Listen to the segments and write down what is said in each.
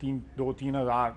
3,000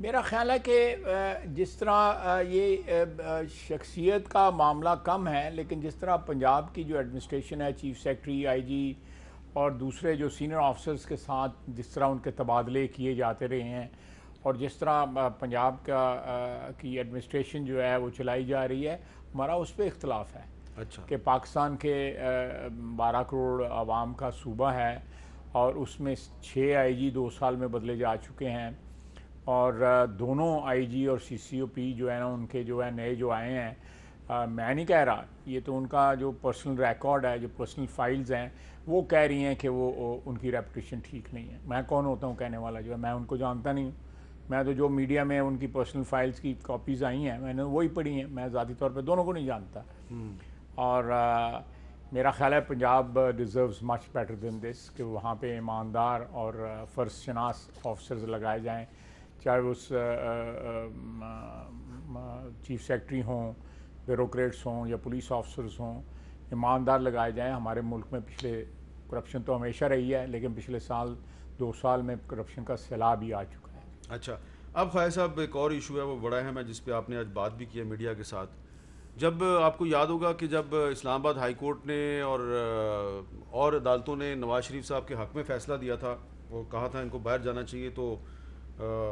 میرا خیال ہے کہ جس طرح یہ شخصیت کا معاملہ کم ہے، لیکن جس طرح پنجاب کی جو ایڈمنسٹریشن ہے، چیف سیکرٹری، آئی جی اور دوسرے جو سینئر آفیسرز کے ساتھ جس طرح ان کے تبادلے کیے جاتے رہے ہیں، اور جس طرح پنجاب کی ایڈمنسٹریشن جو ہے وہ چلائی جا رہی ہے، ہمارا اس پہ اختلاف ہے۔ اچھا، کہ پاکستان کے 12 کروڑ عوام کا صوبہ ہے، اور اس میں 6 آئی جی 2 سال میں بدلے جا چکے ہیں، اور دونوں آئی جی اور سی سی او پی جو ہے نا، ان کے جو ہے نئے جو آئے ہیں، میں نہیں کہہ رہا، یہ تو ان کا جو پرسنل ریکارڈ ہے، جو پرسنل فائلز ہیں، وہ کہہ رہی ہیں کہ وہ ان کی ریپوٹیشن ٹھیک نہیں ہے۔ میں کون ہوتا ہوں کہنے والا؟ جو ہے میں ان کو جانتا نہیں ہوں۔ میں تو جو میڈیا میں ان کی پرسنل فائلز کی کاپیز آئی ہیں میں نے وہی پڑھی ہیں، میں ذاتی طور پہ دونوں کو نہیں جانتا۔ اور میرا خیال ہے Punjab deserves much better than this, کہ وہاں پہ ایماندار اور فرض شناس آفیسرز لگائے جائیں، چاہے اس چیف سیکرٹری ہوں، بیوروکریٹس ہوں یا پولیس آفیسرز ہوں، ایماندار لگائے جائیں۔ ہمارے ملک میں پچھلے کرپشن تو ہمیشہ رہی ہے، لیکن پچھلے 2 سال میں کرپشن کا سیلاب ہی آ چکا ہے۔ اچھا، اب خواجہ صاحب ایک اور ایشو ہے، وہ بڑا اہم ہے، جس پہ آپ نے آج بات بھی کی ہے میڈیا کے ساتھ۔ جب آپ کو یاد ہوگا کہ جب اسلام آباد ہائی کورٹ نے اور عدالتوں نے نواز شریف صاحب کے حق میں فیصلہ دیا تھا، وہ کہا تھا ان کو باہر جانا چاہیے، تو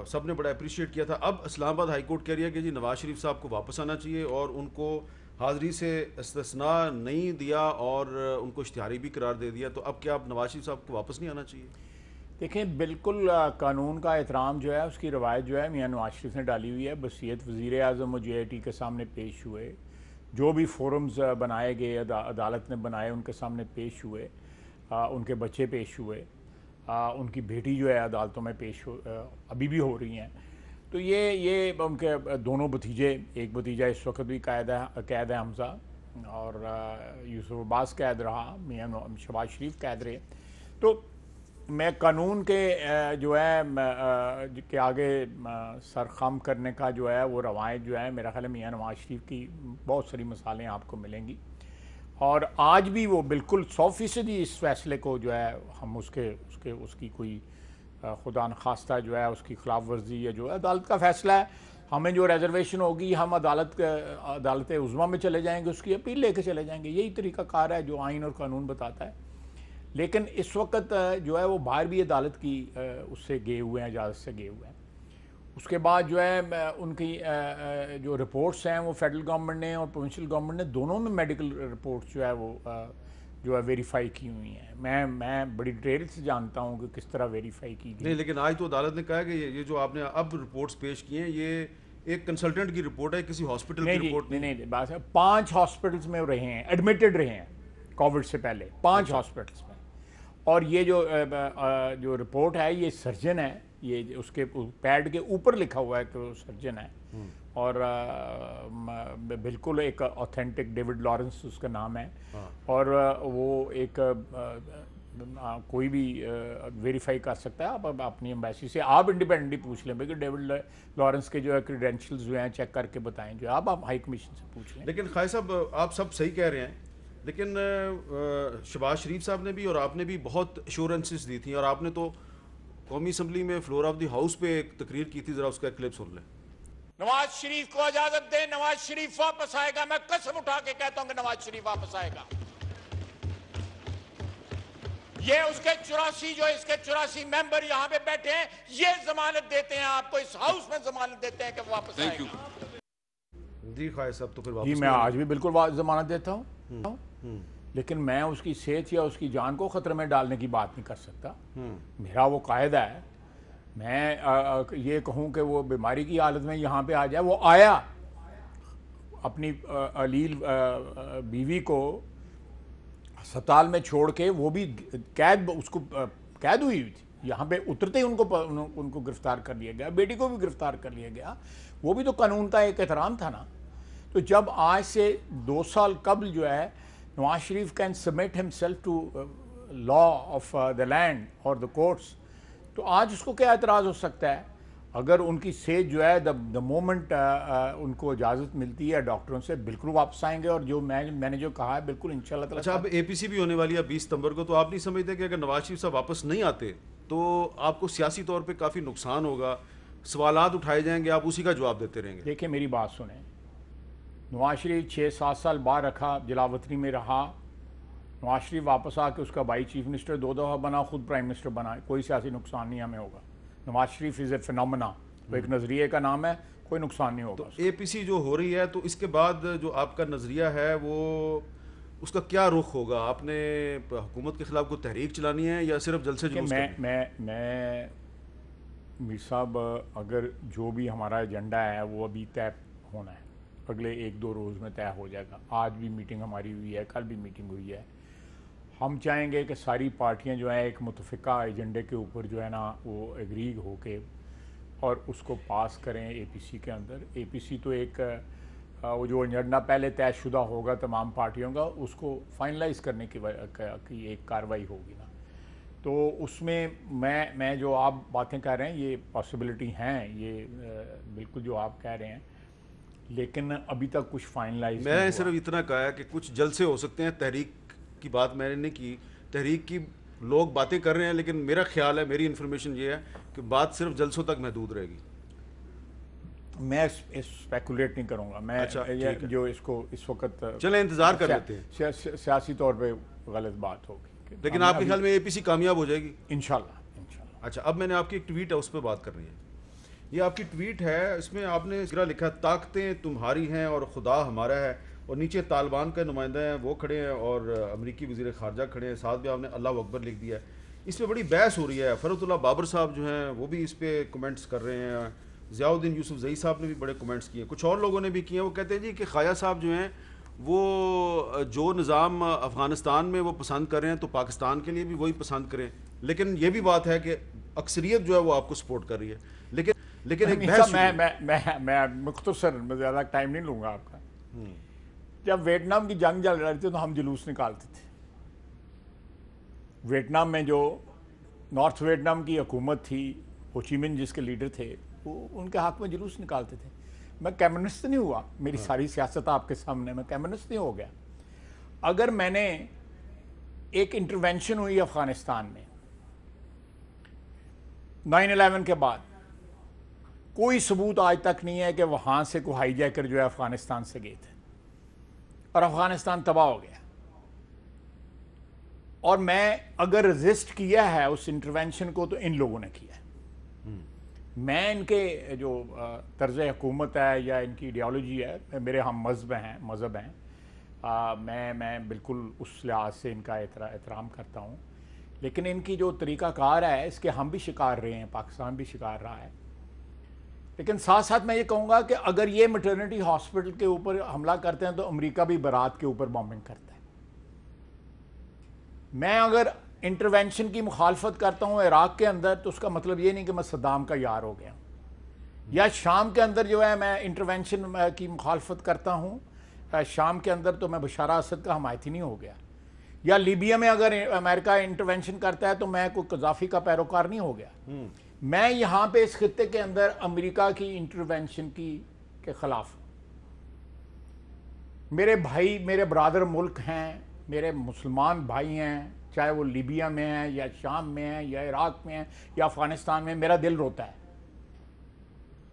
سب نے بڑا اپریشیٹ کیا تھا۔ اب اسلام آباد ہائی کورٹ کہہ رہی ہے کہ جی نواز شریف صاحب کو واپس آنا چاہیے، اور ان کو حاضری سے استثناء نہیں دیا اور ان کو اشتہاری بھی قرار دے دیا۔ تو اب کیا اب نواز شریف صاحب کو واپس نہیں آنا چاہیے؟ دیکھیں، بالکل قانون کا احترام جو ہے، اس کی روایت جو ہے میاں نواز شریف نے ڈالی ہوئی ہے۔ بصیرت وزیر اعظم و جے آئی ٹی کے سامنے پیش ہوئے، جو بھی فورمز بنائے گئے عدالت نے بنائے ان کے سامنے پیش ہوئے، ان کے بچے پیش ہوئے، ان کی بیٹی جو ہے عدالتوں میں پیش ابھی بھی ہو رہی ہیں۔ تو یہ ان کے دونوں بھتیجے، ایک بھتیجا اس وقت بھی قید ہے حمزہ، اور یوسف عباس قید رہا، میاں شہباز شریف قید رہے۔ تو میں قانون کے جو ہے کہ آگے سر خم کرنے کا جو ہے وہ روایت جو ہے، میرا خیال ہے میاں نواز شریف کی بہت ساری مثالیں آپ کو ملیں گی، اور آج بھی وہ بالکل 100% اس فیصلے کو جو ہے ہم اس کی کوئی خدا نخواستہ جو ہے اس کی خلاف ورزی یا جو ہے عدالت کا فیصلہ ہے، ہمیں جو ریزرویشن ہوگی ہم عدالت عظمیٰ میں چلے جائیں گے، اس کی اپیل لے کے چلے جائیں گے۔ یہی طریقہ کار ہے جو آئین اور قانون بتاتا ہے۔ لیکن اس وقت جو ہے وہ باہر بھی عدالت کی اس سے گئے ہوئے ہیں، اجازت سے گئے ہوئے ہیں۔ اس کے بعد جو ہے ان کی جو رپورٹس ہیں وہ فیڈرل گورنمنٹ نے اور پروونشل گورنمنٹ نے دونوں میں میڈیکل رپورٹس جو ہے وہ جو ہے ویریفائی کی ہوئی ہیں۔ میں بڑی ڈیٹیل سے جانتا ہوں کہ کس طرح ویریفائی کی گئی۔ نہیں، لیکن آج تو عدالت نے کہا کہ یہ جو آپ نے اب رپورٹس پیش کی ہیں، یہ ایک کنسلٹنٹ کی رپورٹ ہے، کسی ہاسپٹل کی رپورٹ نہیں، بات ہے 5 ہاسپٹلس میں رہے ہیں، ایڈمیٹڈ رہے ہیں کووڈ سے پہلے 5 ہاسپٹلس میں، اور یہ جو رپورٹ ہے یہ سرجن ہے، یہ اس کے پیڈ کے اوپر لکھا ہوا ہے کہ وہ سرجن ہے، اور بالکل ایک اوتھینٹک ڈیوڈ لارنس اس کا نام ہے، اور وہ ایک کوئی بھی ویریفائی کر سکتا ہے۔ آپ اپنی ایمبیسی سے آپ انڈیپینڈنٹلی پوچھ لیں کہ ڈیوڈ لارنس کے جو ہے کریڈینشیلز جو ہیں چیک کر کے بتائیں، جو آپ ہائی کمیشن سے پوچھ لیں۔ لیکن خواجہ صاحب آپ سب صحیح کہہ رہے ہیں، لیکن شہباز شریف صاحب نے بھی اور آپ نے بھی بہت ایشورنسز دی تھیں، اور آپ نے تو قومی اسمبلی میں فلور آف دی ہاؤس پہ ایک تقریر کی تھی، ذرا اس کا کلپ سن لیں۔ نواز شریف کو اجازت دیں، نواز شریف واپس آئے گا، میں قسم اٹھا کے کہتا ہوں کہ نواز شریف واپس آئے گا۔ یہ اس کے 84 ممبر یہاں پہ بیٹھے ہیں، یہ ضمانت دیتے ہیں آپ کو، اس ہاؤس میں ضمانت دیتے ہیں کہ وہ واپس آئے گا۔ جی خواجہ صاحب، تو پھر واپس جی میں آج بھی بالکل ضمانت دیتا ہوں، لیکن میں اس کی صحت یا اس کی جان کو خطرے میں ڈالنے کی بات نہیں کر سکتا۔ میرا وہ قاعدہ ہے، میں یہ کہوں کہ وہ بیماری کی حالت میں یہاں پہ آ جائے، وہ آیا اپنی علیل بیوی کو ہسپتال میں چھوڑ کے، وہ بھی اس کو قید ہوئی تھی، یہاں پہ اترتے ہی ان کو گرفتار کر لیا گیا، بیٹی کو بھی گرفتار کر لیا گیا۔ وہ بھی تو قانون کا ایک احترام تھا نا۔ تو جب آج سے 2 سال قبل جو ہے Nawaz Sharif can submit himself to law of the land اور دا کورٹس، تو آج اس کو کیا اعتراض ہو سکتا ہے؟ اگر ان کی صحت جو ہے دا مومنٹ ان کو اجازت ملتی ہے ڈاکٹروں سے، بالکل واپس آئیں گے، اور جو میں نے جو کہا ہے بالکل انشاءاللہ تعالیٰ۔ اچھا، اب اے پی سی بھی ہونے والی ہے 20 ستمبر کو، تو آپ نہیں سمجھتے کہ اگر نواز شریف صاحب واپس نہیں آتے تو آپ کو سیاسی طور پہ کافی نقصان ہوگا؟ سوالات اٹھائے جائیں گے، آپ اسی کا جواب دیتے رہیں گے؟ دیکھیں میری بات سنیں، نواز شریف 6-7 سال باہر رکھا، جلاوطنی میں رہا، نواز شریف واپس آ کے اس کا بھائی چیف منسٹر 2 دفعہ بنا، خود پرائم منسٹر بنا، کوئی سیاسی نقصان نہیں ہمیں ہوگا. نواز شریف از اے فینومنا، وہ ایک نظریے کا نام ہے، کوئی نقصان نہیں ہوگا. اے پی سی جو ہو رہی ہے تو اس کے بعد جو آپ کا نظریہ ہے وہ اس کا کیا رخ ہوگا؟ آپ نے حکومت کے خلاف کوئی تحریک چلانی ہے یا صرف جلسے جلوس کرنے ہیں؟ میں میر صاحب، اگر جو بھی ہمارا ایجنڈا ہے وہ ابھی طے ہونا ہے، اگلے 1-2 روز میں طے ہو جائے گا. آج بھی میٹنگ ہماری ہوئی ہے، کل بھی میٹنگ ہوئی ہے. ہم چاہیں گے کہ ساری پارٹیاں جو ہیں ایک متفقہ ایجنڈے کے اوپر جو ہے نا وہ ایگری ہو کے اور اس کو پاس کریں اے پی سی کے اندر. اے پی سی تو ایک وہ جو ایجنڈا پہلے طے شدہ ہوگا تمام پارٹیوں کا، اس کو فائنلائز کرنے کی ایک کارروائی ہوگی نا. تو اس میں میں جو آپ باتیں کہہ رہے ہیں یہ پاسبلٹی ہیں، یہ بالکل جو آپ کہہ رہے ہیں، لیکن ابھی تک کچھ فائنلائز میں صرف اتنا کہا کہ کچھ جلسے ہو سکتے ہیں. تحریک کی بات میں نے نہیں کی، تحریک کی لوگ باتیں کر رہے ہیں، لیکن میرا خیال ہے، میری انفارمیشن یہ ہے کہ بات صرف جلسوں تک محدود رہے گی. میں اسپیکولیٹ نہیں کروں گا. میں جو اس کو اس وقت چلیں انتظار کر لیتے ہیں، سیاسی طور پہ غلط بات ہوگی، لیکن آپ کے خیال میں اے پی سی کامیاب ہو جائے گی؟ انشاءاللہ. اچھا، اب میں نے آپ کی ایک ٹویٹ ہے اس پہ بات کرنی ہے. یہ آپ کی ٹویٹ ہے، اس میں آپ نے سرا لکھا طاقتیں تمہاری ہیں اور خدا ہمارا ہے، اور نیچے طالبان کا نمائندہ ہیں وہ کھڑے ہیں اور امریکی وزیر خارجہ کھڑے ہیں، ساتھ بھی آپ نے اللہ اکبر لکھ دیا ہے. اس پہ بڑی بحث ہو رہی ہے. فرحت اللہ بابر صاحب جو ہیں وہ بھی اس پہ کمنٹس کر رہے ہیں، ضیاء الدین یوسف زئی صاحب نے بھی بڑے کمنٹس کیے ہیں، کچھ اور لوگوں نے بھی کیے ہیں. وہ کہتے ہیں جی کہ خواجہ صاحب جو ہیں وہ جو نظام افغانستان میں وہ پسند کر رہے ہیں تو پاکستان کے لیے بھی وہی پسند کریں. لیکن یہ بھی بات ہے کہ اکثریت جو ہے وہ آپ کو سپورٹ کر رہی ہے. لیکن ایک بحث میں مختصر، میں زیادہ ٹائم نہیں لوں گا آپ کا. جب ویتنام کی جنگ چل رہی تھی تو ہم جلوس نکالتے تھے. ویتنام میں جو نارتھ ویتنام کی حکومت تھی، ہو چی من جس کے لیڈر تھے، وہ ان کے حق میں جلوس نکالتے تھے. میں کمیونسٹ نہیں ہوا، میری ساری سیاست آپ کے سامنے، میں کمیونسٹ نہیں ہو گیا. اگر میں نے ایک انٹروینشن ہوئی افغانستان میں 9/11 کے بعد، کوئی ثبوت آج تک نہیں ہے کہ وہاں سے کوئی ہائی جیکر جو ہے افغانستان سے گئے تھے اور افغانستان تباہ ہو گیا. اور میں اگر رزسٹ کیا ہے اس انٹروینشن کو تو ان لوگوں نے کیا ہے. میں ان کے جو طرز حکومت ہے یا ان کی ایڈیالوجی ہے، میرے ہم مذہب ہیں، میں بالکل اس لحاظ سے ان کا احترام کرتا ہوں. لیکن ان کی جو طریقہ کار ہے اس کے ہم بھی شکار رہے ہیں، پاکستان بھی شکار رہا ہے. لیکن ساتھ ساتھ میں یہ کہوں گا کہ اگر یہ میٹرنٹی ہاسپٹل کے اوپر حملہ کرتے ہیں تو امریکہ بھی برات کے اوپر بامبنگ کرتا ہے. میں اگر انٹروینشن کی مخالفت کرتا ہوں عراق کے اندر تو اس کا مطلب یہ نہیں کہ میں صدام کا یار ہو گیا ہوں. یا شام کے اندر جو ہے میں انٹروینشن کی مخالفت کرتا ہوں شام کے اندر تو میں بشار اسد کا حمایتی نہیں ہو گیا. یا لیبیا میں اگر امریکہ انٹروینشن کرتا ہے تو میں کوئی قذافی کا پیروکار نہیں ہو گیا. میں یہاں پہ اس خطے کے اندر امریکہ کی انٹروینشن کے خلاف ہوں. میرے بھائی، میرے برادر ملک ہیں، میرے مسلمان بھائی ہیں، چاہے وہ لیبیا میں ہیں یا شام میں ہیں یا عراق میں ہیں یا افغانستان میں، میرا دل روتا ہے.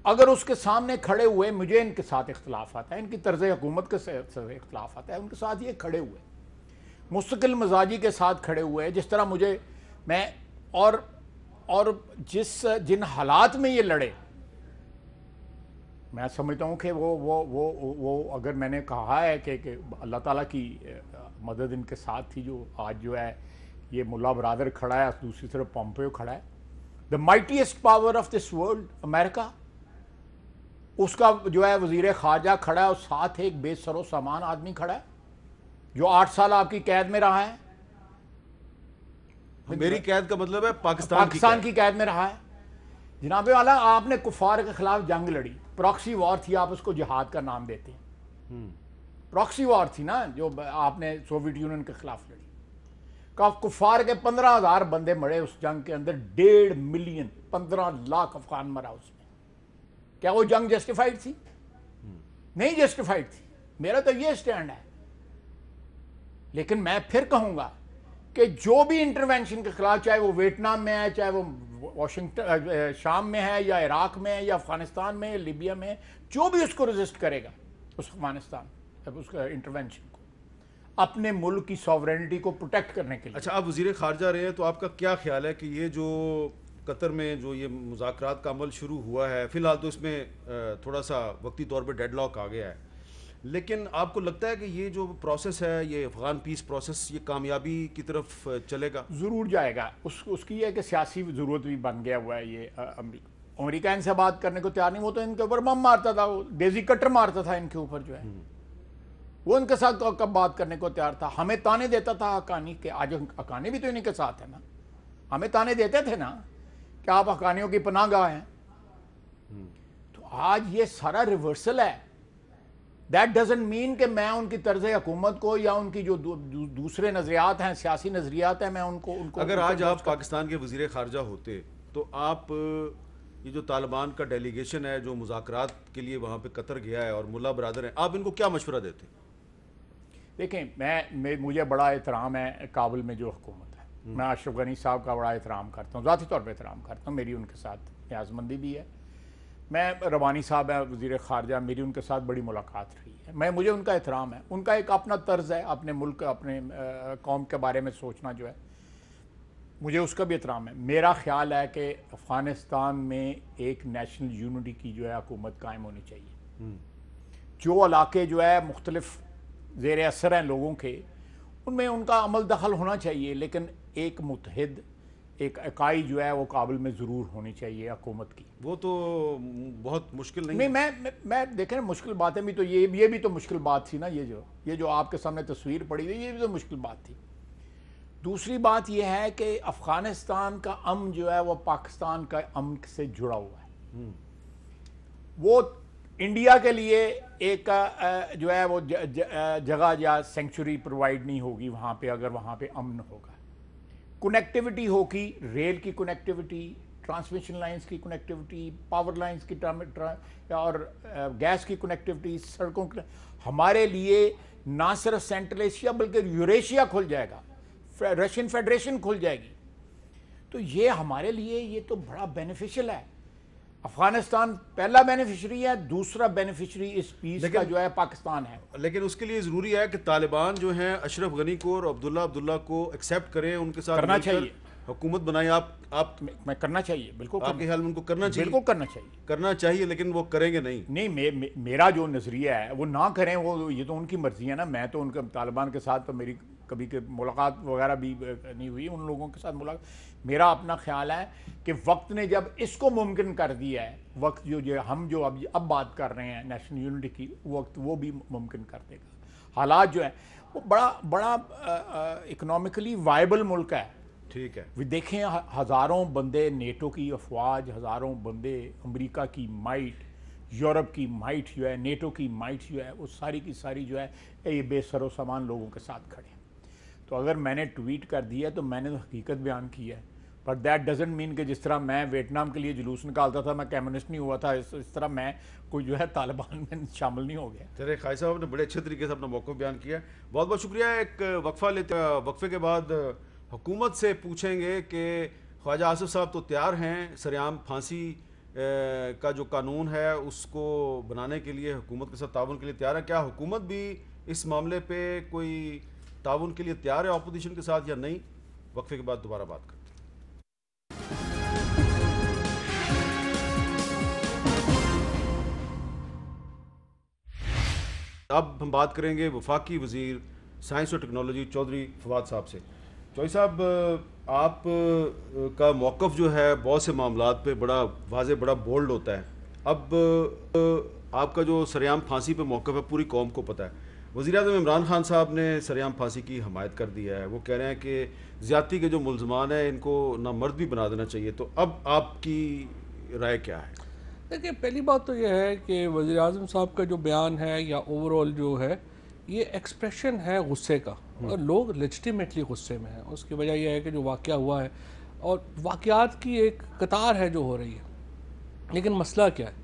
اگر اس کے سامنے کھڑے ہوئے مجھے ان کے ساتھ اختلاف آتا ہے، ان کی طرز حکومت کے ساتھ اختلاف آتا ہے، ان کے ساتھ یہ کھڑے ہوئے مستقل مزاجی کے ساتھ کھڑے ہوئے، جس طرح میں اور جن حالات میں یہ لڑے، میں سمجھتا ہوں کہ وہ اگر میں نے کہا ہے کہ اللہ تعالیٰ کی مدد ان کے ساتھ تھی، جو آج جو ہے یہ ملا برادر کھڑا ہے، دوسری طرف پومپیو کھڑا ہے، دا مائٹیسٹ پاور آف دس ورلڈ امریکہ، اس کا جو ہے وزیر خارجہ کھڑا ہے اور ساتھ ایک بے سر و سامان آدمی کھڑا ہے جو 8 سال آپ کی قید میں رہا ہے. میری قید کا مطلب ہے پاکستان کی قید میں رہا ہے. جناب والا، آپ نے کفار کے خلاف جنگ لڑی، پراکسی وار تھی، آپ اس کو جہاد کا نام دیتے ہیں. پراکسی وار تھی نا جو آپ نے سوویت یونین کے خلاف لڑی. کفار کے 15,000 بندے مرے اس جنگ کے اندر، 1.5 ملین 15 لاکھ افغان مرا اس میں. کیا وہ جنگ جسٹیفائڈ تھی؟ نہیں جسٹیفائڈ تھی. میرا تو یہ سٹینڈ ہے. لیکن میں پھر کہوں گا کہ جو بھی انٹروینشن کے خلاف، چاہے وہ ویتنام میں ہے، چاہے وہ واشنگٹن شام میں ہے یا عراق میں ہے یا افغانستان میں لیبیا میں، جو بھی اس کو رزسٹ کرے گا اس افغانستان اس کا انٹرونشن کو اپنے ملک کی سوورنٹی کو پروٹیکٹ کرنے کے لیے۔ اچھا، آپ وزیر خارجہ رہے ہیں تو آپ کا کیا خیال ہے کہ یہ جو قطر میں جو یہ مذاکرات کا عمل شروع ہوا ہے، فی الحال تو اس میں تھوڑا سا وقتی طور پہ ڈیڈ لاک آ گیا ہے، لیکن آپ کو لگتا ہے کہ یہ جو پروسیس ہے، یہ افغان پیس پروسیس، یہ کامیابی کی طرف چلے گا؟ ضرور جائے گا۔ اس کی یہ ہے کہ سیاسی ضرورت بھی بن گیا ہوا ہے یہ امریکہ ان سے بات کرنے کو تیار نہیں، وہ تو ان کے اوپر بم مارتا تھا، وہ ڈیزی کٹر مارتا تھا ان کے اوپر جو ہے، وہ ان کے ساتھ کب بات کرنے کو تیار تھا، ہمیں تانے دیتا تھا حقانی کہ آج حقانی بھی تو انہیں کے ساتھ ہے نا، ہمیں تانے دیتے تھے نا کہ آپ حقانیوں کی پناہ گاہ ہیں۔ تو آج یہ سارا ریورسل ہے۔ دیٹ ڈزنٹ مین کہ میں ان کی طرز حکومت کو یا ان کی جو دوسرے نظریات ہیں، سیاسی نظریات ہیں، میں ان کو اگر آج آپ پاکستان کے وزیر خارجہ ہوتے تو آپ یہ جو طالبان کا ڈیلیگیشن ہے جو مذاکرات کے لیے وہاں پہ قطر گیا ہے اور ملا برادر ہیں، آپ ان کو کیا مشورہ دیتے؟ دیکھیں، مجھے بڑا احترام ہے کابل میں جو حکومت ہے، میں اشرف غنی صاحب کا بڑا احترام کرتا ہوں، ذاتی طور پہ احترام کرتا ہوں، میری ان کے ساتھ نیاز مندی بھی ہے۔ میں روانی صاحب ہیں وزیر خارجہ، میری ان کے ساتھ بڑی ملاقات رہی ہے، مجھے ان کا احترام ہے، ان کا ایک اپنا طرز ہے اپنے ملک اپنے قوم کے بارے میں سوچنا جو ہے، مجھے اس کا بھی احترام ہے۔ میرا خیال ہے کہ افغانستان میں ایک نیشنل یونٹی کی جو ہے حکومت قائم ہونی چاہیے۔ جو علاقے جو ہے مختلف زیر اثر ہیں لوگوں کے، ان میں ان کا عمل دخل ہونا چاہیے، لیکن ایک متحد ایک اکائی جو ہے وہ کابل میں ضرور ہونی چاہیے حکومت کی۔ وہ تو بہت مشکل نہیں ہے۔ میں دیکھیں مشکل باتیں بھی تو یہ بھی تو مشکل بات تھی نا، یہ جو آپ کے سامنے تصویر پڑی ہوئی، یہ بھی تو مشکل بات تھی۔ دوسری بات یہ ہے کہ افغانستان کا امن جو ہے وہ پاکستان کا امن سے جڑا ہوا ہے۔ وہ انڈیا کے لیے ایک جو ہے وہ جگہ یا سینکچوری پرووائڈ نہیں ہوگی وہاں پہ اگر وہاں پہ امن ہوگا۔ کنیکٹیوٹی ہوگی، ریل کی کنیکٹیوٹی، ٹرانسمیشن لائنز کی کنیکٹیوٹی، پاور لائنز کی اور گیس کی کنیکٹیوٹی، سڑکوں کی، ہمارے لیے نہ صرف سینٹرل ایشیا بلکہ یوریشیا کھل جائے گا، رشین فیڈریشن کھل جائے گی، تو یہ ہمارے لیے یہ تو بڑا بینیفیشل ہے۔ افغانستان پہلا بینیفیشری ہے، دوسرا بینیفیشری اس پیس کا جو ہے پاکستان ہے۔ لیکن اس کے لیے ضروری ہے کہ طالبان جو ہیں اشرف غنی کو اور عبداللہ کو ایکسیپٹ کریں، ان کے ساتھ کرنا چاہیے، حکومت بنائیں۔ آپ میں کرنا چاہیے، بالکل آپ کے خیال میں ان کو کرنا چاہیے؟ بالکل کرنا چاہیے، لیکن وہ کریں گے نہیں۔ میرا جو نظریہ ہے وہ نہ کریں، وہ یہ تو ان کی مرضی ہے نا، میں تو ان کے طالبان کے ساتھ تو میری کبھی ملاقات وغیرہ بھی نہیں ہوئی ان لوگوں کے ساتھ ملاقات۔ میرا اپنا خیال ہے کہ وقت نے جب اس کو ممکن کر دیا ہے، وقت ہم جو اب بات کر رہے ہیں نیشنل یونٹی کی، وقت وہ بھی ممکن کر دے گا۔ حالات جو ہیں وہ بڑا اکنامکلی وائبل ملک ہے۔ ٹھیک ہے، دیکھیں ہزاروں بندے نیٹو کی افواج، ہزاروں بندے امریکہ کی مائٹ، یورپ کی مائٹ جو ہے، نیٹو کی مائٹ جو ہے، وہ ساری کی ساری جو ہے یہ بے سر و سامان لوگوں کے ساتھ کھڑے ہیں۔ تو اگر میں نے ٹویٹ کر دیا تو میں نے تو حقیقت بیان کی ہے، پر دیٹ ڈزنٹ مین کہ جس طرح میں ویتنام کے لیے جلوس نکالتا تھا میں کمیونسٹ نہیں ہوا تھا، اس طرح میں کوئی جو ہے طالبان میں شامل نہیں ہو گیا۔ چلے قائد صاحب نے بڑے اچھے طریقے سے اپنا موقف بیان کیا، بہت بہت شکریہ۔ ایک وقفہ لیتے ہیں، وقفے کے بعد حکومت سے پوچھیں گے کہ خواجہ آصف صاحب تو تیار ہیں، سریعام پھانسی کا جو قانون ہے اس کو بنانے کے لیے حکومت کے ساتھ تعاون کے لیے تیار ہے، کیا حکومت بھی اس معاملے پہ کوئی تعاون کے لیے تیار ہے اپوزیشن کے ساتھ یا نہیں؟ وقفے کے بعد دوبارہ بات کرتے ہیں۔ اب ہم بات کریں گے وفاقی وزیر سائنس اور ٹیکنالوجی چودھری فواد صاحب سے۔ چودھری صاحب، آپ کا موقف جو ہے بہت سے معاملات پہ بڑا واضح، بڑا بولڈ ہوتا ہے۔ اب آپ کا جو سریعام پھانسی پہ موقف ہے پوری قوم کو پتہ ہے۔ وزیر اعظم عمران خان صاحب نے سریعام پھانسی کی حمایت کر دیا ہے، وہ کہہ رہے ہیں کہ زیادتی کے جو ملزمان ہیں ان کو نامرد بھی بنا دینا چاہیے، تو اب آپ کی رائے کیا ہے؟ دیکھیں، پہلی بات تو یہ ہے کہ وزیر اعظم صاحب کا جو بیان ہے یا اوور آل جو ہے یہ ایکسپریشن ہے غصے کا، اور لوگ لیجٹیمیٹلی غصے میں ہیں۔ اس کی وجہ یہ ہے کہ جو واقعہ ہوا ہے اور واقعات کی ایک قطار ہے جو ہو رہی ہے، لیکن مسئلہ کیا ہے؟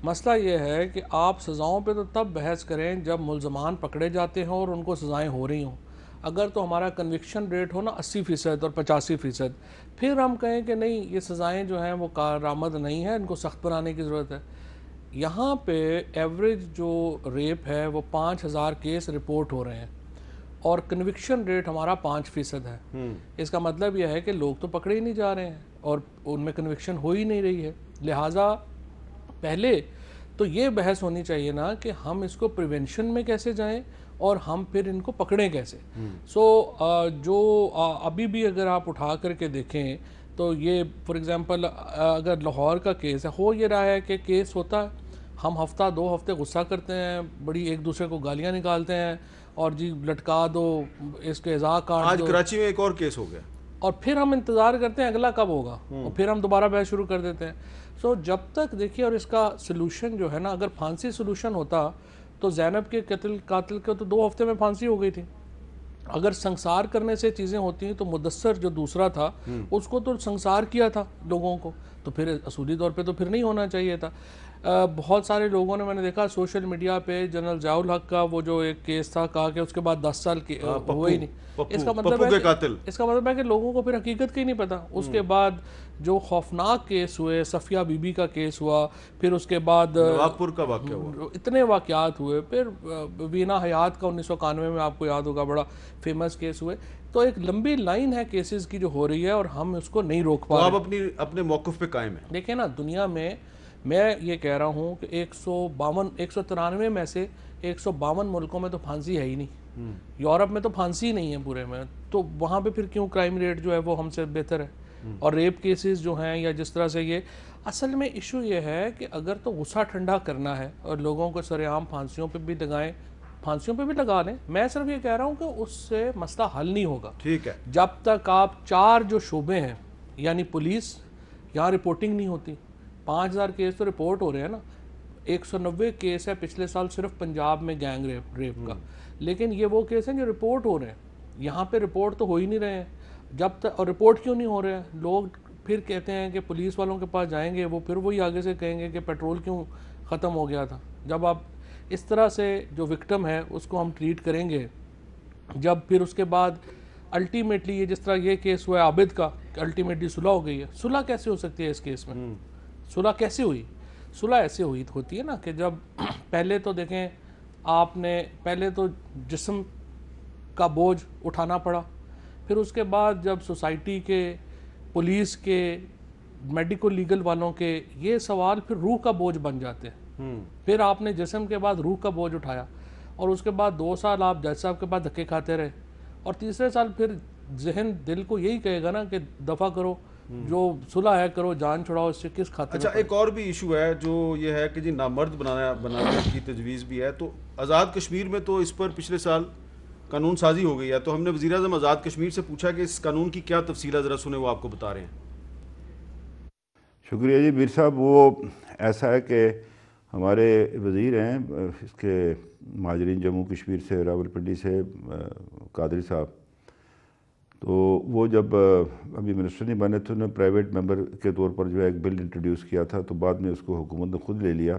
مسئلہ یہ ہے کہ آپ سزاؤں پہ تو تب بحث کریں جب ملزمان پکڑے جاتے ہیں اور ان کو سزائیں ہو رہی ہوں۔ اگر تو ہمارا کنوکشن ریٹ ہو نا 80% اور 85%، پھر ہم کہیں کہ نہیں یہ سزائیں جو ہیں وہ کارآمد نہیں ہیں، ان کو سخت بنانے کی ضرورت ہے۔ یہاں پہ ایوریج جو ریپ ہے وہ 5000 کیس رپورٹ ہو رہے ہیں اور کنوکشن ریٹ ہمارا 5% ہے۔ اس کا مطلب یہ ہے کہ لوگ تو پکڑے ہی نہیں جا رہے ہیں اور ان میں کنوکشن ہو ہی نہیں رہی ہے۔ لہٰذا پہلے تو یہ بحث ہونی چاہیے نا کہ ہم اس کو پریونشن میں کیسے جائیں اور ہم پھر ان کو پکڑیں کیسے۔ جو ابھی بھی اگر آپ اٹھا کر کے دیکھیں تو یہ فار ایگزامپل اگر لاہور کا کیس ہے، ہو یہ رہا ہے کہ کیس ہوتا ہے، ہم ہفتہ 2 ہفتے غصہ کرتے ہیں، بڑی ایک دوسرے کو گالیاں نکالتے ہیں اور جی لٹکا دو، اس کے اعضاء کاٹ آج دو، کراچی میں ایک اور کیس ہو گیا، اور پھر ہم انتظار کرتے ہیں اگلا کب ہوگا اور پھر ہم دوبارہ بحث شروع کر دیتے ہیں۔ جب تک دیکھیے، اور اس کا سلوشن جو ہے نا، اگر پھانسی سلوشن ہوتا تو زینب کے قاتل کو تو 2 ہفتے میں پھانسی ہو گئی تھی۔ اگر سنسار کرنے سے چیزیں ہوتی ہیں تو مدثر جو دوسرا تھا اس کو تو سنسار کیا تھا لوگوں کو، تو پھر اصولی طور پہ تو پھر نہیں ہونا چاہیے تھا۔ بہت سارے لوگوں نے، میں نے دیکھا سوشل میڈیا پہ، جنرل ضیاء الحق کا وہ جو ایک کیس تھا، کہا کہ اس کے بعد 10 سال کی ہوئے ہی نہیں۔ اس کا مطلب ہے کہ لوگوں کو پھر حقیقت کا ہی نہیں پتا۔ اس کے بعد جو خوفناک کیس ہوئے، صفیہ بی بی کا کیس ہوا، پھر اس کے بعد نوابپور کا واقعہ ہوا، اتنے واقعات ہوئے، پھر وینا حیات کا 1991 میں آپ کو یاد ہوگا بڑا فیمس کیس ہوئے۔ تو ایک لمبی لائن ہے کیسز کی جو ہو رہی ہے اور ہم اس کو نہیں روک پا رہے۔ آپ اپنے موقف پہ قائم ہیں؟ دیکھیں نا، دنیا میں یہ کہہ رہا ہوں کہ 193 میں سے 152 ملکوں میں تو پھانسی ہے ہی نہیں۔ یورپ میں تو پھانسی ہی نہیں ہے پورے میں، تو وہاں پہ پھر کیوں کرائم ریٹ جو ہے وہ ہم سے بہتر ہے؟ اور ریپ کیسز جو ہیں یا جس طرح سے، یہ اصل میں ایشو یہ ہے کہ اگر تو غصہ ٹھنڈا کرنا ہے اور لوگوں کو سر عام پھانسیوں پہ بھی لگائیں، پھانسیوں پہ بھی لگا لیں۔ میں صرف یہ کہہ رہا ہوں کہ اس سے مسئلہ حل نہیں ہوگا۔ ٹھیک ہے، جب تک آپ 4 جو شعبے ہیں، یعنی پولیس، یہاں رپورٹنگ نہیں ہوتی۔ 5000 کیس تو رپورٹ ہو رہے ہیں نا، 190 کیس ہے پچھلے سال صرف پنجاب میں گینگ ریپ کا، لیکن یہ وہ کیس ہیں جو رپورٹ ہو رہے ہیں، یہاں پہ رپورٹ تو ہو ہی نہیں رہے ہیں۔ جب تک، اور رپورٹ کیوں نہیں ہو رہے ہیں؟ لوگ پھر کہتے ہیں کہ پولیس والوں کے پاس جائیں گے، وہ پھر وہی آگے سے کہیں گے کہ پیٹرول کیوں ختم ہو گیا تھا۔ جب آپ اس طرح سے جو وکٹم ہے اس کو ہم ٹریٹ کریں گے، جب پھر اس کے بعد الٹیمیٹلی یہ جس طرح یہ کیس ہوا ہے عابد کا، کہ الٹیمیٹلی صلح ہو گئی ہے۔ صلح کیسے ہو سکتی ہے اس کیس میں؟ صلح کیسے ہوئی؟ صلح ایسے ہوتی ہے نا کہ جب پہلے تو دیکھیں، آپ نے پہلے تو جسم کا بوجھ اٹھانا پڑا، پھر اس کے بعد جب سوسائٹی کے، پولیس کے، میڈیکل لیگل والوں کے، یہ سوال پھر روح کا بوجھ بن جاتے ہیں۔ پھر آپ نے جسم کے بعد روح کا بوجھ اٹھایا، اور اس کے بعد 2 سال آپ جج صاحب کے بعد دھکے کھاتے رہے، اور تیسرے سال پھر ذہن دل کو یہی کہے گا نا کہ دفع کرو، جو صلح ہے کرو، جان چھڑاؤ، اس سے کس خاطر۔ اچھا، ایک اور بھی ایشو ہے جو یہ ہے کہ جی نامرد بنانے کی تجویز بھی ہے، تو آزاد کشمیر میں تو اس پر پچھلے سال قانون سازی ہو گئی ہے، تو ہم نے وزیر اعظم آزاد کشمیر سے پوچھا کہ اس قانون کی کیا تفصیلات ذرا سنیں، وہ آپ کو بتا رہے ہیں۔ شکریہ جی میر صاحب۔ وہ ایسا ہے کہ ہمارے وزیر ہیں اس کے مہاجرین جموں کشمیر سے، راول پنڈی سے، قادری صاحب، تو وہ جب ابھی منسٹر نہیں بنے تو انہوں نے پرائیویٹ ممبر کے طور پر جو ہے ایک بل انٹروڈیوس کیا تھا، تو بعد میں اس کو حکومت نے خود لے لیا،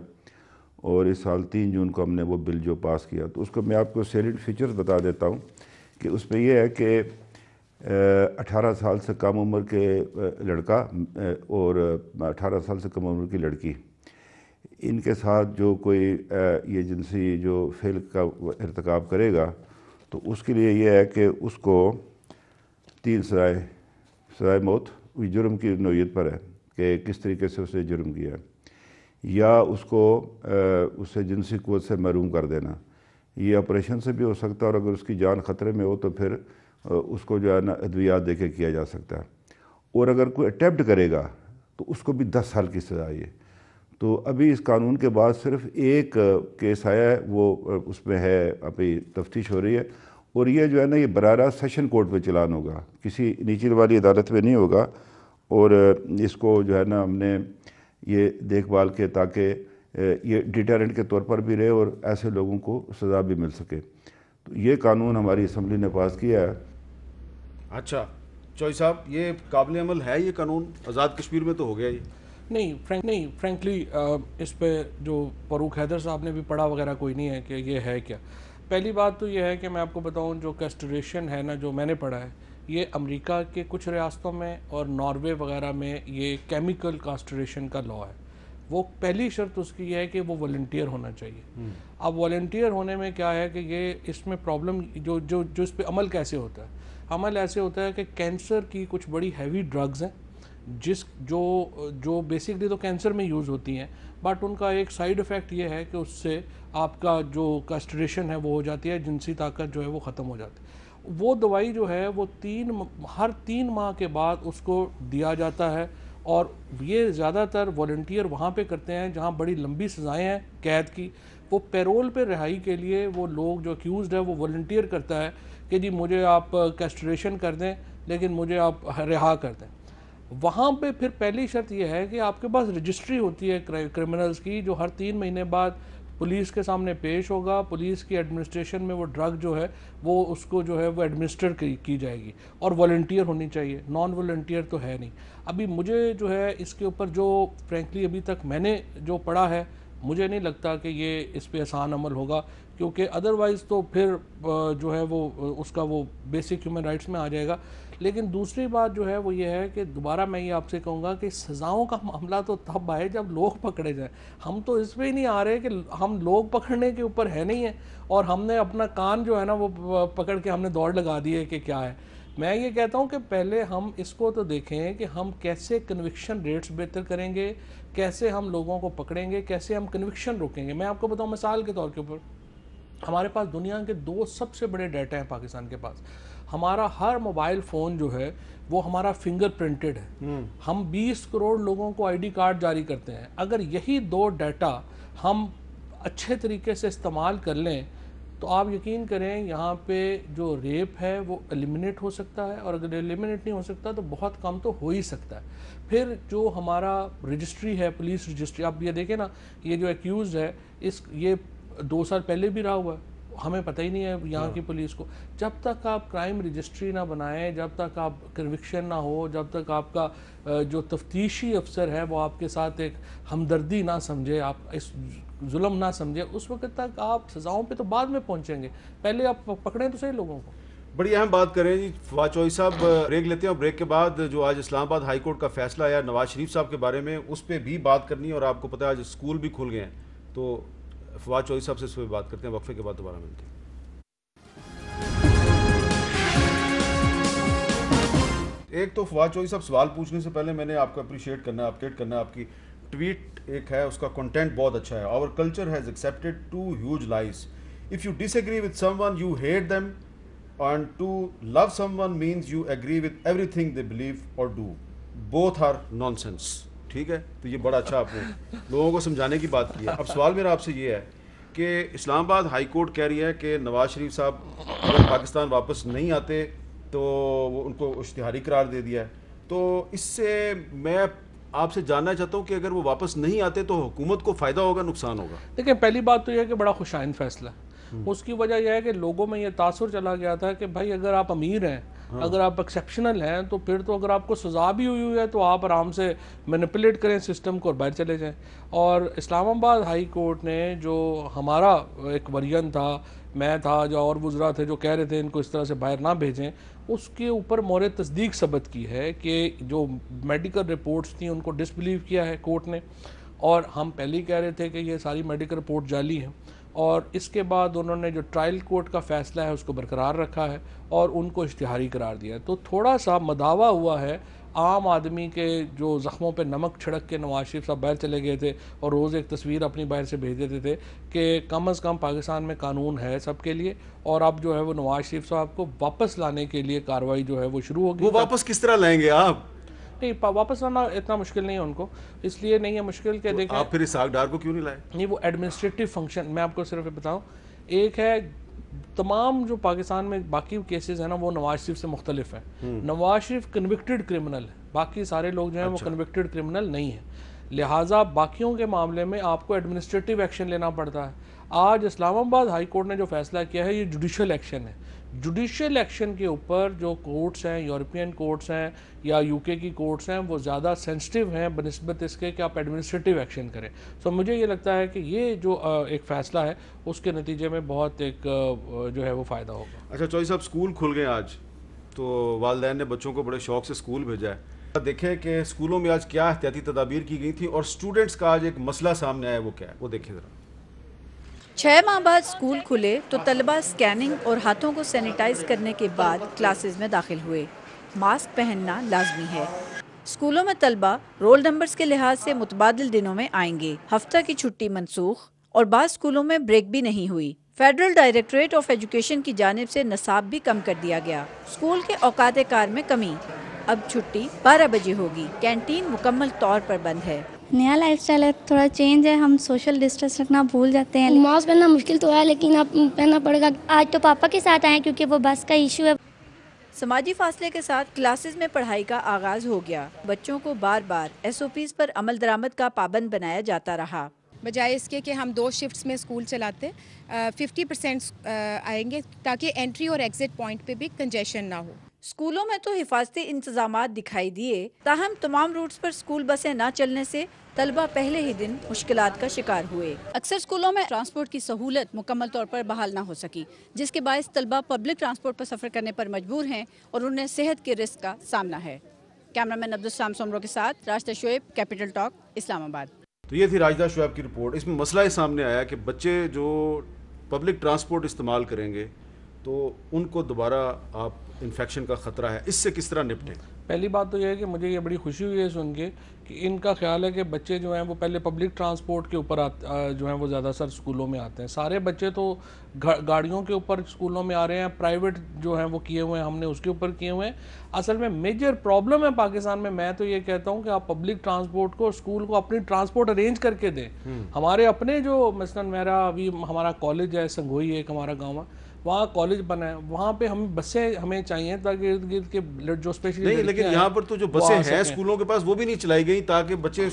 اور اس سال 3 جون کو ہم نے وہ بل جو پاس کیا، تو اس کو میں آپ کو سیلنٹ فیچرز بتا دیتا ہوں کہ اس میں یہ ہے کہ 18 سال سے کم عمر کے لڑکا اور 18 سال سے کم عمر کی لڑکی، ان کے ساتھ جو کوئی یہ جنسی جو فعل کا ارتکاب کرے گا تو اس کے لیے یہ ہے کہ اس کو 3 سزائے موت جرم کی نوعیت پر ہے کہ کس طریقے سے اس نے جرم کیا ہے، یا اس کو اسے جنسی قوت سے محروم کر دینا، یہ آپریشن سے بھی ہو سکتا ہے، اور اگر اس کی جان خطرے میں ہو تو پھر اس کو جو ہے نا ادویات دے کے کیا جا سکتا ہے، اور اگر کوئی اٹیمپٹ کرے گا تو اس کو بھی 10 سال کی سزا ہے۔ تو ابھی اس قانون کے بعد صرف ایک کیس آیا ہے، وہ اس میں ہے، ابھی تفتیش ہو رہی ہے، اور یہ جو ہے نا یہ براہ راست سیشن کورٹ میں چلان ہوگا، کسی نیچے والی عدالت میں نہیں ہوگا، اور اس کو جو ہے نا ہم نے یہ دیکھ بھال کے تاکہ یہ ڈیٹرنٹ کے طور پر بھی رہے اور ایسے لوگوں کو سزا بھی مل سکے، تو یہ قانون ہماری اسمبلی نے پاس کیا ہے۔ اچھا چوئی صاحب، یہ قابل عمل ہے یہ قانون؟ آزاد کشمیر میں تو ہو گیا یہ؟ نہیں فرینکلی اس پہ جو فاروق حیدر صاحب نے بھی پڑھا وغیرہ کوئی نہیں ہے کہ یہ ہے کیا۔ پہلی بات تو یہ ہے کہ میں آپ کو بتاؤں جو کیسٹریشن ہے نا جو میں نے پڑھا ہے یہ امریکہ کے کچھ ریاستوں میں اور ناروے وغیرہ میں یہ کیمیکل کاسٹریشن کا لا ہے. وہ پہلی شرط اس کی یہ ہے کہ وہ والنٹیئر ہونا چاہیے. اب والنٹیئر ہونے میں کیا ہے کہ یہ اس میں پرابلم جو اس پہ عمل کیسے ہوتا ہے. عمل ایسے ہوتا ہے کہ کینسر کی کچھ بڑی ہیوی ڈرگز ہیں جو بیسکلی تو کینسر میں یوز ہوتی ہیں, بٹ ان کا ایک سائیڈ افیکٹ یہ ہے کہ اس سے آپ کا جو کاسٹریشن ہے وہ ہو جاتی ہے, جنسی طاقت جو ہے وہ ختم ہو جاتی ہے. وہ دوائی جو ہے وہ ہر 3 ماہ کے بعد اس کو دیا جاتا ہے, اور یہ زیادہ تر والنٹیئر وہاں پہ کرتے ہیں جہاں بڑی لمبی سزائیں ہیں قید کی. وہ پیرول پہ رہائی کے لیے وہ لوگ جو اکیوزڈ ہے وہ والنٹیئر کرتا ہے کہ جی مجھے آپ کیسٹریشن کر دیں لیکن مجھے آپ رہا کر دیں. وہاں پہ پھر پہلی شرط یہ ہے کہ آپ کے پاس رجسٹری ہوتی ہے کرمنلز کی, جو ہر 3 مہینے بعد پولیس کے سامنے پیش ہوگا. پولیس کی ایڈمنسٹریشن میں وہ ڈرگ جو ہے وہ اس کو جو ہے وہ ایڈمنسٹر کی جائے گی, اور والنٹیئر ہونی چاہیے, نان والنٹیئر تو ہے نہیں. ابھی مجھے جو ہے اس کے اوپر جو فرینکلی ابھی تک میں نے جو پڑھا ہے مجھے نہیں لگتا کہ یہ اس پہ آسان عمل ہوگا, کیونکہ ادروائز تو پھر جو ہے وہ اس کا وہ بیسک ہیومن رائٹس میں آ جائے گا. لیکن دوسری بات جو ہے وہ یہ ہے کہ دوبارہ میں یہ آپ سے کہوں گا کہ سزاؤں کا معاملہ تو تب آئے جب لوگ پکڑے جائیں. ہم تو اس پہ ہی نہیں آ رہے کہ ہم لوگ پکڑنے کے اوپر ہے نہیں ہیں, اور ہم نے اپنا کان جو ہے نا وہ پکڑ کے ہم نے دوڑ لگا دی ہے کہ کیا ہے. میں یہ کہتا ہوں کہ پہلے ہم اس کو تو دیکھیں کہ ہم کیسے کنوکشن ریٹس بہتر کریں گے, کیسے ہم لوگوں کو پکڑیں گے, کیسے ہم کنوکشن روکیں گے. میں آپ کو بتاؤں مثال کے طور کے اوپر ہمارے پاس دنیا کے 2 سب سے بڑے ڈیٹا ہیں پاکستان کے پاس. ہمارا ہر موبائل فون جو ہے وہ ہمارا فنگر پرنٹڈ ہے. ہم 20 کروڑ لوگوں کو آئی ڈی کارڈ جاری کرتے ہیں. اگر یہی 2 ڈیٹا ہم اچھے طریقے سے استعمال کر لیں تو آپ یقین کریں یہاں پہ جو ریپ ہے وہ ایلیمنیٹ ہو سکتا ہے, اور اگر ایلیمنیٹ نہیں ہو سکتا تو بہت کم تو ہو ہی سکتا ہے. پھر جو ہمارا رجسٹری ہے, پولیس رجسٹری, آپ یہ دیکھیں نا, یہ جو ایکیوزڈ ہے یہ 2 سال پہلے بھی رہا ہوا ہے, ہمیں پتہ ہی نہیں ہے یہاں کی پولیس کو. جب تک آپ کرائم رجسٹری نہ بنائیں, جب تک آپ کنوکشن نہ ہو, جب تک آپ کا جو تفتیشی افسر ہے وہ آپ کے ساتھ ایک ہمدردی نہ سمجھے, آپ اس ظلم نہ سمجھے, اس وقت تک آپ سزاؤں پہ تو بعد میں پہنچیں گے. پہلے آپ پکڑیں تو صحیح لوگوں کو. بڑی اہم بات کریں جی. فواد چوہدری صاحب بریک لیتے ہیں, اور بریک کے بعد جو آج اسلام آباد ہائی کورٹ کا فیصلہ آیا نواز شریف صاحب کے بارے میں, اس پہ بھی بات کرنی ہے. اور آپ کو پتہ ہے آج اسکول بھی کھل گئے ہیں, تو فواد چوہدری صاحب سے اس پہ بات کرتے ہیں. وقفے کے بعد دوبارہ ملتے ہیں. ایک تو فواد چوہدری صاحب سوال پوچھنے سے پہلے میں نے آپ کو اپریشیٹ کرنا ہے, اپڈیٹ کرنا ہے. آپ کی ٹویٹ ایک ہے, اس کا کنٹینٹ بہت اچھا ہے. Our culture has accepted 2 huge lies. If you disagree with someone you hate them, and to love someone means you agree with everything they believe or do. Both are nonsense. ٹھیک ہے, تو یہ بڑا اچھا آپ نے لوگوں کو سمجھانے کی بات کی ہے. اب سوال میرا آپ سے یہ ہے کہ اسلام آباد ہائی کورٹ کہہ رہی ہے کہ نواز شریف صاحب اگر پاکستان واپس نہیں آتے تو وہ ان کو اشتہاری قرار دے دیا ہے. تو اس سے میں آپ سے جاننا چاہتا ہوں کہ اگر وہ واپس نہیں آتے تو حکومت کو فائدہ ہوگا, نقصان ہوگا؟ دیکھیں پہلی بات تو یہ ہے کہ بڑا خوش آئند فیصلہ ہے. اس کی وجہ یہ ہے کہ لوگوں میں یہ تاثر چلا گیا تھا کہ بھائی اگر آپ امیر ہیں, اگر آپ ایکسیپشنل ہیں, تو پھر تو اگر آپ کو سزا بھی ہوئی ہے تو آپ آرام سے مینیپولیٹ کریں سسٹم کو اور باہر چلے جائیں. اور اسلام آباد ہائی کورٹ نے جو ہمارا ایک ورژن تھا, میں تھا, جو اور وزراء تھے جو کہہ رہے تھے ان کو اس طرح سے باہر نہ بھیجیں, اس کے اوپر مورِ تصدیق ثبت کی ہے کہ جو میڈیکل رپورٹس تھیں ان کو ڈسبلیو کیا ہے کورٹ نے. اور ہم پہلے ہی کہہ رہے تھے کہ یہ ساری میڈیکل رپورٹ جعلی ہیں, اور اس کے بعد انہوں نے جو ٹرائل کورٹ کا فیصلہ ہے اس کو برقرار رکھا ہے اور ان کو اشتہاری قرار دیا ہے. تو تھوڑا سا مداوا ہوا ہے عام آدمی کے جو زخموں پہ نمک چھڑک کے نواز شریف صاحب باہر چلے گئے تھے اور روز ایک تصویر اپنی باہر سے بھیج دیتے تھے کہ کم از کم پاکستان میں قانون ہے سب کے لیے, اور اب جو ہے وہ نواز شریف صاحب کو واپس لانے کے لیے کارروائی جو ہے وہ شروع ہوگی. وہ واپس کس طرح لائیں گے آپ؟ نہیں, واپس لانا اتنا مشکل نہیں ہے ان کو, اس لیے نہیں ہے مشکل کہ دیکھیں آپ پھر اسحاق ڈار کو کیوں نہیں لائے؟ نہیں, وہ ایڈمنسٹریٹو فنکشن, میں آپ کو صرف بتاؤں, ایک ہے تمام جو پاکستان میں باقی کیسز ہیں نا وہ نواز شریف سے مختلف ہیں. نواز شریف کنوکٹڈ کرمنل ہے, باقی سارے لوگ جو ہیں وہ کنوکٹڈ کرمنل نہیں ہیں, لہٰذا باقیوں کے معاملے میں آپ کو ایڈمنسٹریٹو ایکشن لینا پڑتا ہے. آج اسلام آباد ہائی کورٹ نے جو فیصلہ کیا ہے یہ جوڈیشل ایکشن ہے. جوڈیشل ایکشن کے اوپر جو کورٹس ہیں، یورپین کورٹس ہیں یا یو کے کی کورٹس ہیں، وہ زیادہ سینسٹیو ہیں بنسبت اس کے کہ آپ ایڈمنسٹریٹو ایکشن کریں. سو مجھے یہ لگتا ہے کہ یہ جو ایک فیصلہ ہے اس کے نتیجے میں بہت ایک جو ہے وہ فائدہ ہوگا. اچھا چوہدری صاحب، اسکول کھل گئے آج، تو والدین نے بچوں کو بڑے شوق سے اسکول بھیجا ہے. دیکھیں کہ اسکولوں میں آج کیا احتیاطی تدابیر کی گئی تھی، اور اسٹوڈنٹس کا آج ایک مسئلہ سامنے آیا، وہ کیا ہے وہ دیکھیں ذرا. 6 ماہ بعد اسکول کھلے تو طلبہ اسکیننگ اور ہاتھوں کو سینیٹائز کرنے کے بعد کلاسز میں داخل ہوئے. ماسک پہننا لازمی ہے. اسکولوں میں طلبہ رول نمبرز کے لحاظ سے متبادل دنوں میں آئیں گے. ہفتہ کی چھٹی منسوخ، اور بعض اسکولوں میں بریک بھی نہیں ہوئی. فیڈرل ڈائریکٹوریٹ آف ایجوکیشن کی جانب سے نصاب بھی کم کر دیا گیا. اسکول کے اوقات کار میں کمی، اب چھٹی 12 بجے ہوگی. کینٹین مکمل طور پر بند ہے. نیا لائف سٹائل ہے، تھوڑا چینج ہے، ہم سوشل ڈسٹینس رکھنا بھول جاتے ہیں. ماسک پہننا مشکل تو ہے لیکن اب پہننا پڑے گا. آج تو پاپا کے ساتھ آئے کیونکہ وہ بس کا ایشو ہے. سماجی فاصلے کے ساتھ کلاسز میں پڑھائی کا آغاز ہو گیا. بچوں کو بار بار SOPs پر عمل درآمد کا پابند بنایا جاتا رہا. بجائے اس کے کہ ہم 2 شفٹس میں اسکول چلاتے 50% آئیں گے تاکہ انٹری اور ایگزٹ پوائنٹ پہ بھی کنجیشن نہ ہو. اسکولوں میں تو حفاظتی انتظامات دکھائی دیے، تاہم تمام روٹس پر اسکول بسیں نہ چلنے سے طلبہ پہلے ہی دن مشکلات کا شکار ہوئے. اکثر اسکولوں میں ٹرانسپورٹ کی سہولت مکمل طور پر بحال نہ ہو سکی، جس کے باعث طلبہ پبلک ٹرانسپورٹ پر سفر کرنے پر مجبور ہیں اور انہیں صحت کے رسک کا سامنا ہے. کیمرامین عبدالسلام سومرو کے ساتھ راشدہ شعیب، کیپٹل ٹاک، اسلام آباد. تو یہ تھی راجدہ شعیب کی رپورٹ. اس میں مسئلہ یہ سامنے آیا کہ بچے جو پبلک ٹرانسپورٹ استعمال کریں گے تو ان کو دوبارہ آپ انفیکشن کا خطرہ ہے، اس سے کس طرح نپٹیں؟ پہلی بات تو یہ ہے کہ مجھے یہ بڑی خوشی ہوئی ہے سن کے کہ ان کا خیال ہے کہ بچے جو ہیں وہ پہلے پبلک ٹرانسپورٹ کے اوپر جو ہیں وہ زیادہ سر اسکولوں میں آتے ہیں. سارے بچے تو گاڑیوں کے اوپر اسکولوں میں آ رہے ہیں، پرائیویٹ جو ہیں وہ کیے ہوئے ہیں، ہم نے اس کے اوپر کیے ہوئے ہیں. اصل میں میجر پرابلم ہے پاکستان میں تو یہ کہتا ہوں کہ آپ پبلک ٹرانسپورٹ کو، اسکول کو اپنی ٹرانسپورٹ ارینج کر کے دیں. ہمارے اپنے جو مثلاً میرا ابھی ہمارا کالج ہے سنگوئی، ایک ہمارا گاؤں ہے، وہاں کالج بنا ہے، وہاں پہ ہم بسیں ہمیں چاہیے تاکہ ارد گرد کے جو اسپیشلی نہیں، لیکن یہاں پر تو جو بسیں ہیں اسکولوں کے پاس وہ بھی نہیں چلائی گئی تاکہ بچے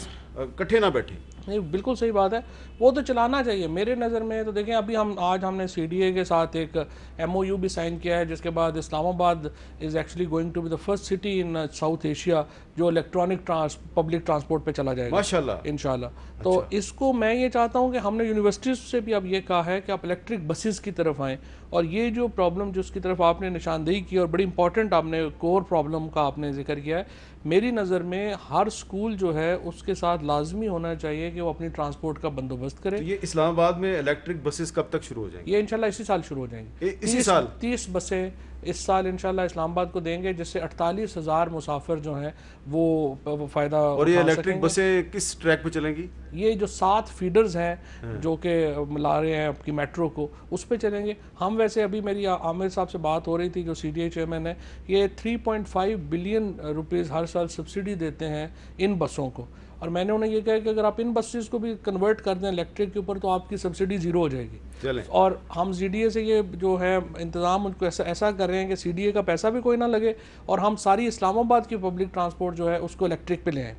کٹھے نہ بیٹھیں. نہیں، بالکل صحیح بات ہے، وہ تو چلانا چاہیے. میرے نظر میں تو دیکھیں ابھی آج ہم نے CDA کے ساتھ ایک MOU بھی سائن کیا ہے، جس کے بعد Islamabad is actually going to be the first city in south Asia جو الیکٹرانک پبلک ٹرانسپورٹ پہ چلا جائے گا ماشاءاللہ انشاءاللہ. تو اس کو میں یہ چاہتا ہوں کہ ہم نے یونیورسٹیز سے بھی اب یہ کہا ہے کہ آپ الیکٹرک بسز کی طرف آئیں. اور یہ جو پرابلم جس کی طرف آپ نے نشاندہی کی اور بڑی امپورٹنٹ آپ نے کور پرابلم کا آپ نے ذکر کیا ہے، میری نظر میں ہر اسکول جو ہے اس کے ساتھ لازمی ہونا چاہیے کہ وہ اپنی ٹرانسپورٹ کا بندوبست کرے. یہ اسلام آباد میں الیکٹرک بسز کب تک شروع ہو جائیں گے؟ یہ انشاءاللہ اسی سال شروع ہو جائیں گے. اسی سال 30 بسیں اس سال انشاءاللہ اسلام آباد کو دیں گے، جس سے 48,000 مسافر جو ہیں وہ فائدہ. اور یہ الیکٹرک بسیں کس ٹریک پہ چلیں گی؟ یہ جو 7 فیڈرز ہیں جو کہ ملا رہے ہیں آپ کی میٹرو کو، اس پہ چلیں گے. ہم ویسے ابھی میری عامر صاحب سے بات ہو رہی تھی جو CDA چیئرمین ہے، یہ 3.5 بلین روپیز ہر سال سبسڈی دیتے ہیں ان بسوں کو. اور میں نے انہیں یہ کہا کہ اگر آپ ان بسز کو بھی کنورٹ کر دیں الیکٹرک کے اوپر تو آپ کی سبسڈی 0 ہو جائے گی. اور ہم CDA سے یہ جو ہے انتظام ان کو ایسا کر رہے ہیں کہ CDA کا پیسہ بھی کوئی نہ لگے اور ہم ساری اسلام آباد کی پبلک ٹرانسپورٹ جو ہے اس کو الیکٹرک پہ لے آئیں.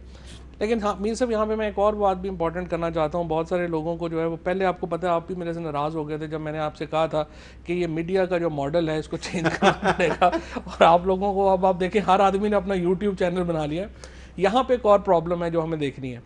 لیکن ہاں میر صاحب، یہاں پہ میں ایک اور بات بھی امپورٹنٹ کرنا چاہتا ہوں. بہت سارے لوگوں کو جو ہے وہ پہلے آپ کو پتہ ہے، آپ بھی میرے سے ناراض ہو گئے تھے جب میں نے آپ سے کہا تھا کہ یہ میڈیا کا جو ماڈل ہے اس کو چینج کرنا پڑے گا. اور آپ لوگوں کو اب آپ دیکھیں ہر آدمی نے اپنا YouTube چینل بنا لیا. یہاں پہ ایک اور پرابلم ہے جو ہمیں دیکھنی ہے.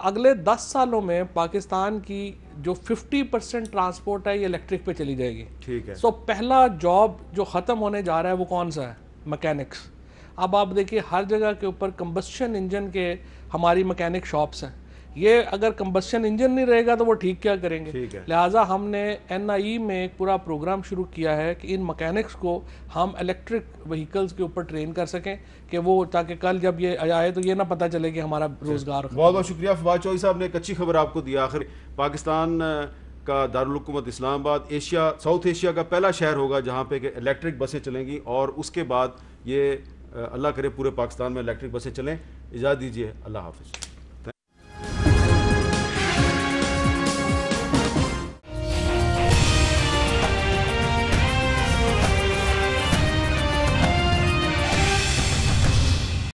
اگلے 10 سالوں میں پاکستان کی جو 50% ٹرانسپورٹ ہے یہ الیکٹرک پہ چلی جائے گی. ٹھیک ہے. سو پہلا جاب جو ختم ہونے جا رہا ہے وہ کون سا ہے؟ میکینکس. اب آپ دیکھیے ہر جگہ کے اوپر کمبسشن انجن کے ہماری میکینک شاپس ہیں. یہ اگر کمبسشن انجن نہیں رہے گا تو وہ ٹھیک کیا کریں گے؟ لہٰذا ہم نے NIE میں ایک پورا پروگرام شروع کیا ہے کہ ان میکینکس کو ہم الیکٹرک وہیکلز کے اوپر ٹرین کر سکیں کہ وہ تاکہ کل جب یہ آئے تو یہ نہ پتہ چلے کہ ہمارا روزگار. بہت بہت شکریہ فواد چوہدری صاحب نے ایک اچھی خبر آپ کو دیا. آخر پاکستان کا دارالحکومت اسلام آباد ساؤتھ ایشیا کا پہلا شہر ہوگا جہاں پہ کہ الیکٹرک بسیں چلیں گی، اور اس کے بعد یہ اللہ کرے پورے پاکستان میں الیکٹرک بسیں چلیں. اجازت دیجیے، اللہ حافظ.